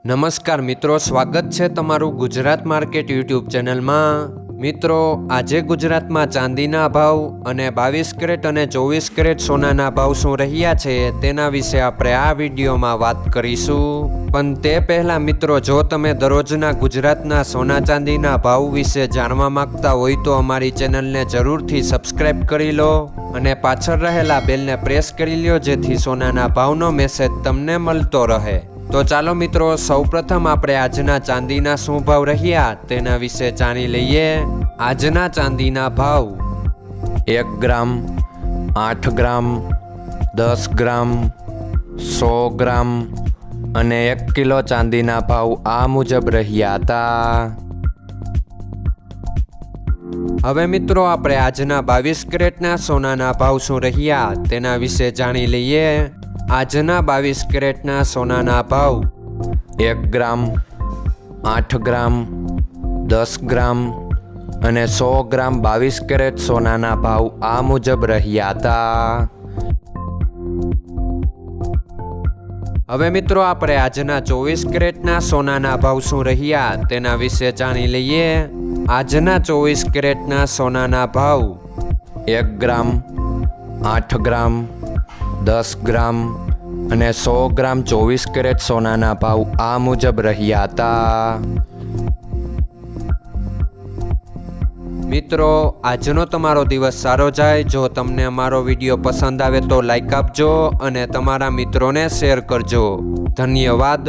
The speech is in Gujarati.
નમસ્કાર મિત્રો, સ્વાગત છે તમારું ગુજરાત માર્કેટ યુટ્યુબ ચેનલમાં। મિત્રો, આજે ગુજરાતમાં ચાંદીના ભાવ અને 22 કેરેટ અને 24 કેરેટ સોનાના ભાવ શું રહ્યા છે તેના વિશે આપણે આ વિડીયોમાં વાત કરીશું। પણ તે પહેલાં મિત્રો, જો તમે દરરોજના ગુજરાતના સોના ચાંદીના ભાવ વિશે જાણવા માંગતા હોય તો અમારી ચેનલને જરૂરથી સબસ્ક્રાઈબ કરી લો અને પાછળ રહેલા બેલને પ્રેસ કરી લ્યો, જેથી સોનાના ભાવનો મેસેજ તમને મળતો રહે। તો ચાલો મિત્રો, સૌપ્રથમ આપણે આજના ચાંદીના શું ભાવ રહ્યા તેના વિશે જાણી લઈએ। આજના ચાંદીના ભાવ 1 ગ્રામ, 8 ગ્રામ, 10 ગ્રામ, 100 ગ્રામ અને 1 કિલો ચાંદીના ભાવ આ મુજબ રહ્યા હતા। હવે મિત્રો, આપણે આજના 22 કેરેટના સોનાના ભાવ શું રહ્યા તેના વિશે જાણી લઈએ। આજના 22 કેરેટના સોનાના ભાવ 1 ગ્રામ, 8 ગ્રામ, 10 ગ્રામ અને 100 ગ્રામ 22 કેરેટ સોનાના ભાવ આ મુજબ રહ્યા હતા। હવે મિત્રો, આપણે આજના 24 કેરેટના સોનાના ભાવ શું રહ્યા તેના વિશે જાણી લઈએ। આજના 24 કેરેટના સોનાના ભાવ 1 ગ્રામ, 8 ગ્રામ, 10 ગ્રામ અને 100 ગ્રામ 24 કેરેટ સોનાના ભાવ આ મુજબ રહ્યા હતા। મિત્રો, આજનો તમારો દિવસ સારો જાય। જો તમને અમારો વિડીયો પસંદ આવે તો લાઈક આપજો અને તમારા મિત્રોને શેર કરજો। ધન્યવાદ।